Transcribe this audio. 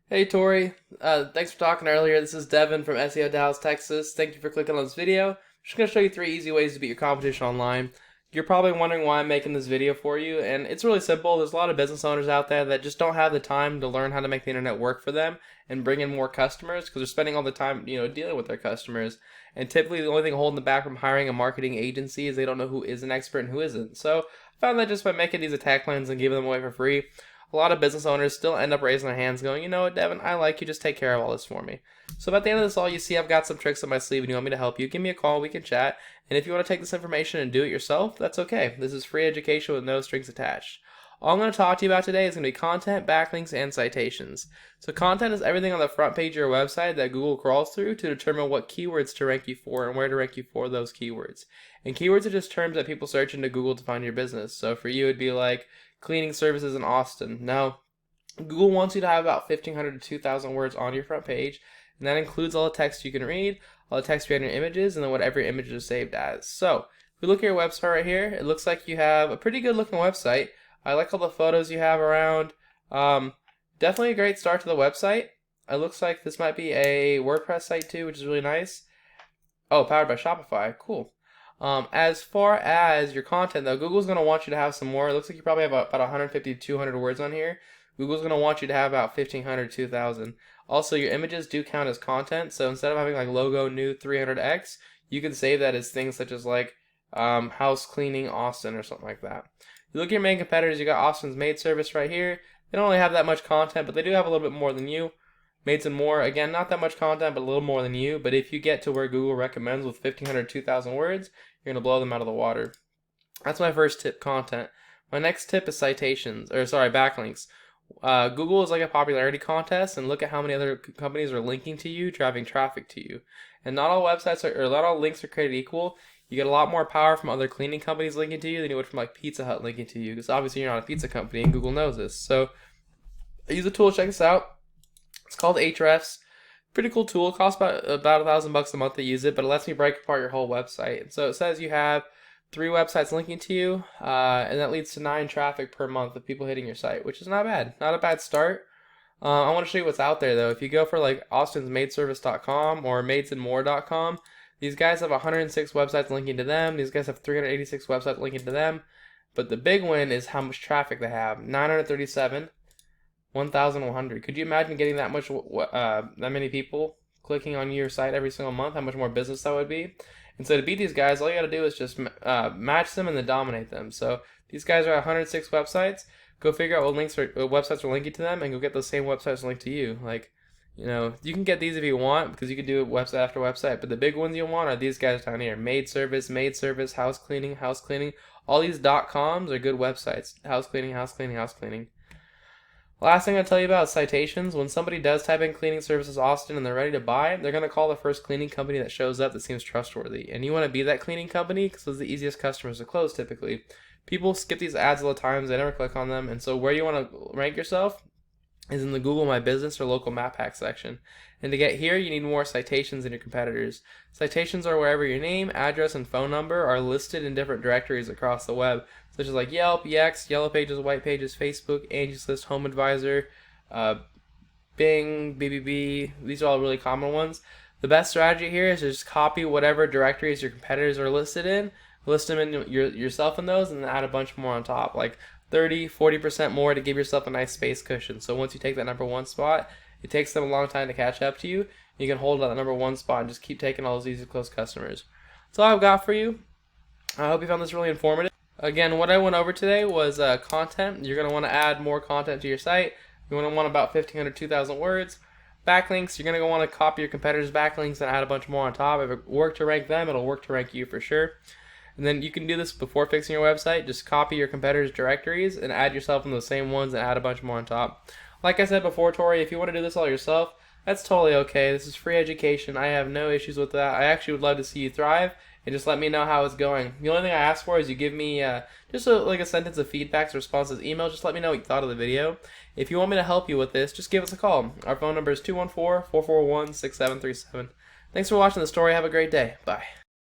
Hey Torre, thanks for talking earlier. This is Devin from SEO Dallas, Texas. Thank you for clicking on this video. I'm just going to show you 3 easy ways to beat your competition online. You're probably wondering why I'm making this video for you, and it's really simple. There's a lot of business owners out there that just don't have the time to learn how to make the internet work for them and bring in more customers because they're spending all the time, dealing with their customers. And typically the only thing holding them back from hiring a marketing agency is they don't know who is an expert and who isn't. So I found that just by making these attack plans and giving them away for free, a lot of business owners still end up raising their hands going, you know what, Devin, I like you, just take care of all this for me. So at the end of this all, you see I've got some tricks up my sleeve and you want me to help you, give me a call, we can chat. And if you want to take this information and do it yourself, that's okay. This is free education with no strings attached. All I'm going to talk to you about today is going to be content, backlinks, and citations. So content is everything on the front page of your website that Google crawls through to determine what keywords to rank you for and where to rank you for those keywords. And keywords are just terms that people search into Google to find your business. So for you, it'd be like cleaning services in Austin. Now, Google wants you to have about 1,500 to 2,000 words on your front page, and that includes all the text you can read, all the text behind your images, and then whatever your images are saved as. So, if we look at your website right here, it looks like you have a pretty good looking website. I like all the photos you have around. Definitely a great start to the website. It looks like this might be a WordPress site too, which is really nice. Oh, powered by Shopify. Cool. As far as your content, though, Google's going to want you to have some more. It looks like you probably have about 150 to 200 words on here. Google's going to want you to have about 1,500 to 2,000. Also, your images do count as content, so instead of having like logo new 300x, you can save that as things such as like house cleaning Austin or something like that. You look at your main competitors, you got Austin's Maid service right here. They don't really have that much content, but they do have a little bit more than you. Maids and Moore, again, not that much content, but a little more than you. But if you get to where Google recommends with 1,500 to 2,000 words, you're going to blow them out of the water. That's my first tip, content. My next tip is backlinks. Google is like a popularity contest, and look at how many other companies are linking to you, driving traffic to you. And not all not all links are created equal. You get a lot more power from other cleaning companies linking to you than you would from like Pizza Hut linking to you, because obviously you're not a pizza company, and Google knows this. So I use a tool. Check this out. It's called Ahrefs. Pretty cool tool. It costs about $1,000 a month to use it, but it lets me break apart your whole website. And so it says you have 3 websites linking to you, and that leads to 9 traffic per month of people hitting your site, which is not bad. Not a bad start. I want to show you what's out there though. If you go for like austinsmaidservice.com or maidsandmore.com, these guys have 106 websites linking to them. These guys have 386 websites linking to them. But the big win is how much traffic they have. 937, 1,100. Could you imagine getting that many people clicking on your site every single month? How much more business that would be? And so to beat these guys, all you got to do is just match them and then dominate them. So these guys are at 106 websites. Go figure out what websites are linking to them, and go get those same websites linked to you. Like, you can get these if you want, because you can do it website after website. But the big ones you'll want are these guys down here: maid service, house cleaning, house cleaning. All these .coms are good websites. House cleaning, house cleaning, house cleaning. Last thing I'll tell you about is citations. When somebody does type in cleaning services Austin and they're ready to buy, they're going to call the first cleaning company that shows up that seems trustworthy. And you want to be that cleaning company because those are the easiest customers to close typically. People skip these ads all the time, they never click on them. And so where you want to rank yourself is in the Google My Business or local map hack section. And to get here, you need more citations than your competitors. Citations are wherever your name, address, and phone number are listed in different directories across the web, such as like Yelp, Yext, Yellow Pages, White Pages, Facebook, Angie's List, Home Advisor, Bing, BBB. These are all really common ones. The best strategy here is to just copy whatever directories your competitors are listed in, list them in yourself in those, and then add a bunch more on top, like 30-40% more to give yourself a nice space cushion. So once you take that #1 spot, it takes them a long time to catch up to you. You can hold that #1 spot and just keep taking all those easy close customers. That's all I've got for you. I hope you found this really informative. Again, what I went over today was content. You're going to want to add more content to your site. You're going to want about 1,500 to 2,000 words. Backlinks, you're going to want to copy your competitors' backlinks and add a bunch more on top. If it worked to rank them, it'll work to rank you for sure. And then you can do this before fixing your website. Just copy your competitors' directories and add yourself in those same ones and add a bunch more on top. Like I said before, Torre, if you want to do this all yourself, that's totally okay. This is free education. I have no issues with that. I actually would love to see you thrive, and just let me know how it's going. The only thing I ask for is you give me just a sentence of feedbacks, responses, email. Just let me know what you thought of the video. If you want me to help you with this, just give us a call. Our phone number is 214-441-6737. Thanks for watching the story. Have a great day. Bye.